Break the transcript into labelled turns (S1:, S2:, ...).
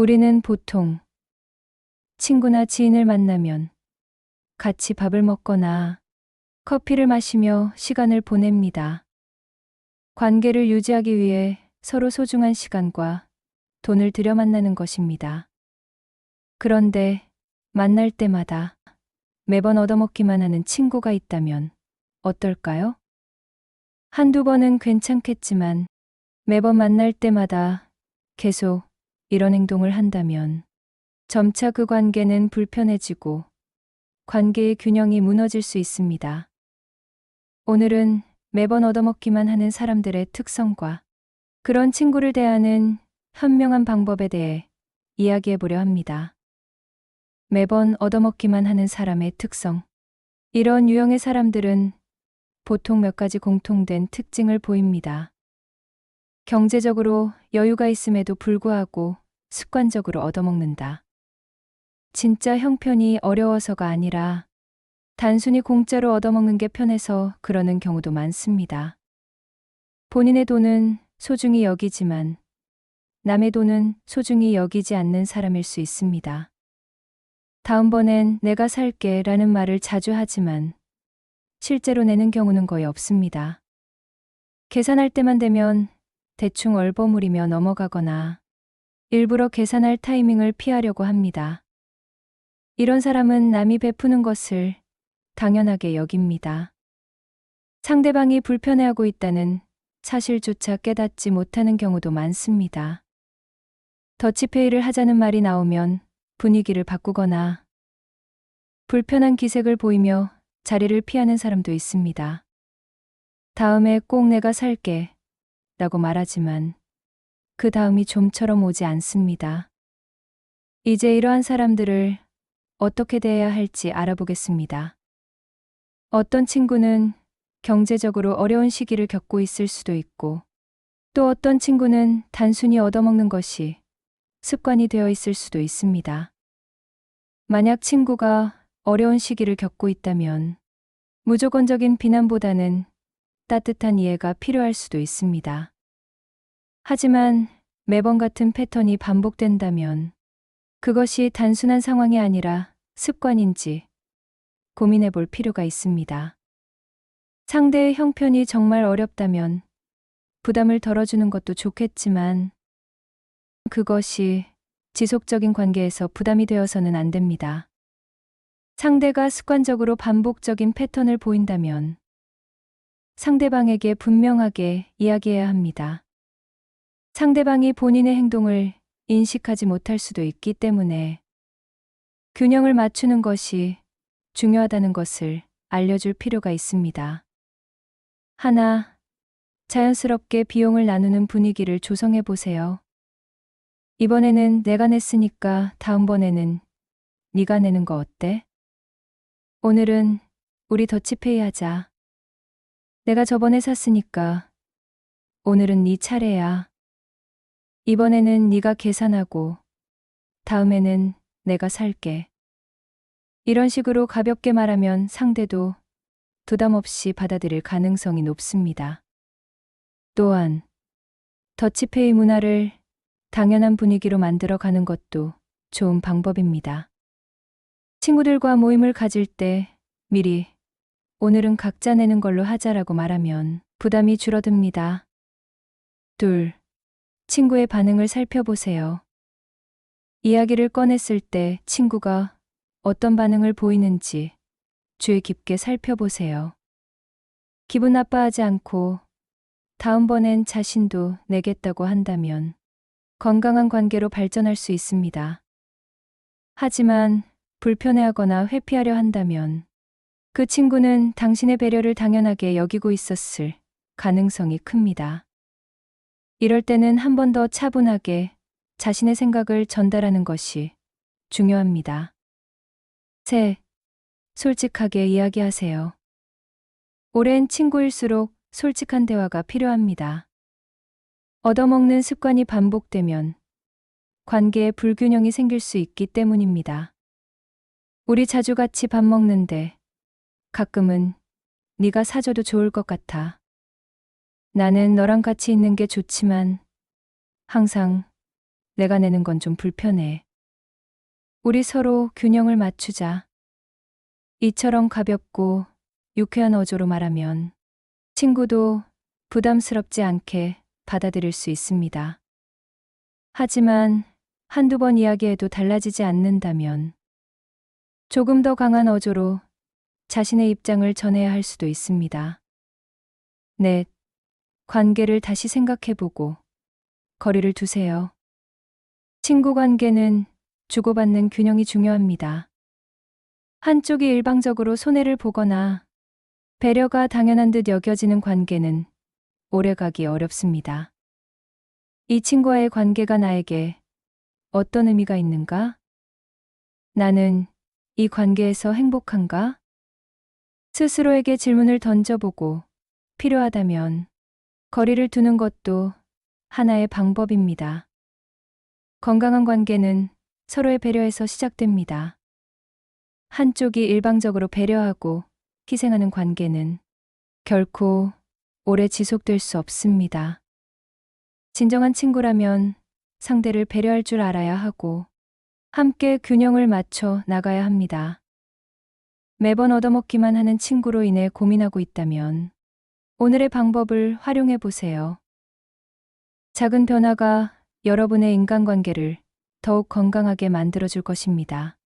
S1: 우리는 보통 친구나 지인을 만나면 같이 밥을 먹거나 커피를 마시며 시간을 보냅니다. 관계를 유지하기 위해 서로 소중한 시간과 돈을 들여 만나는 것입니다. 그런데 만날 때마다 매번 얻어먹기만 하는 친구가 있다면 어떨까요? 한두 번은 괜찮겠지만 매번 만날 때마다 계속 이런 행동을 한다면 점차 그 관계는 불편해지고 관계의 균형이 무너질 수 있습니다. 오늘은 매번 얻어먹기만 하는 사람들의 특성과 그런 친구를 대하는 현명한 방법에 대해 이야기해 보려 합니다. 매번 얻어먹기만 하는 사람의 특성. 이런 유형의 사람들은 보통 몇 가지 공통된 특징을 보입니다. 경제적으로 여유가 있음에도 불구하고 습관적으로 얻어먹는다. 진짜 형편이 어려워서가 아니라 단순히 공짜로 얻어먹는 게 편해서 그러는 경우도 많습니다. 본인의 돈은 소중히 여기지만 남의 돈은 소중히 여기지 않는 사람일 수 있습니다. 다음번엔 내가 살게 라는 말을 자주 하지만 실제로 내는 경우는 거의 없습니다. 계산할 때만 되면 대충 얼버무리며 넘어가거나 일부러 계산할 타이밍을 피하려고 합니다. 이런 사람은 남이 베푸는 것을 당연하게 여깁니다. 상대방이 불편해하고 있다는 사실조차 깨닫지 못하는 경우도 많습니다. 더치페이를 하자는 말이 나오면 분위기를 바꾸거나 불편한 기색을 보이며 자리를 피하는 사람도 있습니다. 다음에 꼭 내가 살게 라고 말하지만 그 다음이 좀처럼 오지 않습니다. 이제 이러한 사람들을 어떻게 대해야 할지 알아보겠습니다. 어떤 친구는 경제적으로 어려운 시기를 겪고 있을 수도 있고 또 어떤 친구는 단순히 얻어먹는 것이 습관이 되어 있을 수도 있습니다. 만약 친구가 어려운 시기를 겪고 있다면 무조건적인 비난보다는 따뜻한 이해가 필요할 수도 있습니다. 하지만 매번 같은 패턴이 반복된다면 그것이 단순한 상황이 아니라 습관인지 고민해 볼 필요가 있습니다. 상대의 형편이 정말 어렵다면 부담을 덜어주는 것도 좋겠지만 그것이 지속적인 관계에서 부담이 되어서는 안 됩니다. 상대가 습관적으로 반복적인 패턴을 보인다면 상대방에게 분명하게 이야기해야 합니다. 상대방이 본인의 행동을 인식하지 못할 수도 있기 때문에 균형을 맞추는 것이 중요하다는 것을 알려줄 필요가 있습니다. 하나, 자연스럽게 비용을 나누는 분위기를 조성해 보세요. 이번에는 내가 냈으니까 다음번에는 네가 내는 거 어때? 오늘은 우리 더치페이 하자. 내가 저번에 샀으니까 오늘은 네 차례야. 이번에는 네가 계산하고 다음에는 내가 살게. 이런 식으로 가볍게 말하면 상대도 부담 없이 받아들일 가능성이 높습니다. 또한 더치페이 문화를 당연한 분위기로 만들어 가는 것도 좋은 방법입니다. 친구들과 모임을 가질 때 미리 오늘은 각자 내는 걸로 하자라고 말하면 부담이 줄어듭니다. 둘, 친구의 반응을 살펴보세요. 이야기를 꺼냈을 때 친구가 어떤 반응을 보이는지 주의 깊게 살펴보세요. 기분 나빠하지 않고 다음번엔 자신도 내겠다고 한다면 건강한 관계로 발전할 수 있습니다. 하지만 불편해하거나 회피하려 한다면 그 친구는 당신의 배려를 당연하게 여기고 있었을 가능성이 큽니다. 이럴 때는 한 번 더 차분하게 자신의 생각을 전달하는 것이 중요합니다. 셋, 솔직하게 이야기하세요. 오랜 친구일수록 솔직한 대화가 필요합니다. 얻어먹는 습관이 반복되면 관계에 불균형이 생길 수 있기 때문입니다. 우리 자주 같이 밥 먹는데 가끔은 네가 사줘도 좋을 것 같아. 나는 너랑 같이 있는 게 좋지만 항상 내가 내는 건 좀 불편해. 우리 서로 균형을 맞추자. 이처럼 가볍고 유쾌한 어조로 말하면 친구도 부담스럽지 않게 받아들일 수 있습니다. 하지만 한두 번 이야기해도 달라지지 않는다면 조금 더 강한 어조로 자신의 입장을 전해야 할 수도 있습니다. 넷, 관계를 다시 생각해보고 거리를 두세요. 친구 관계는 주고받는 균형이 중요합니다. 한쪽이 일방적으로 손해를 보거나 배려가 당연한 듯 여겨지는 관계는 오래가기 어렵습니다. 이 친구와의 관계가 나에게 어떤 의미가 있는가? 나는 이 관계에서 행복한가? 스스로에게 질문을 던져보고 필요하다면 거리를 두는 것도 하나의 방법입니다. 건강한 관계는 서로의 배려에서 시작됩니다. 한쪽이 일방적으로 배려하고 희생하는 관계는 결코 오래 지속될 수 없습니다. 진정한 친구라면 상대를 배려할 줄 알아야 하고 함께 균형을 맞춰 나가야 합니다. 매번 얻어먹기만 하는 친구로 인해 고민하고 있다면 오늘의 방법을 활용해 보세요. 작은 변화가 여러분의 인간관계를 더욱 건강하게 만들어줄 것입니다.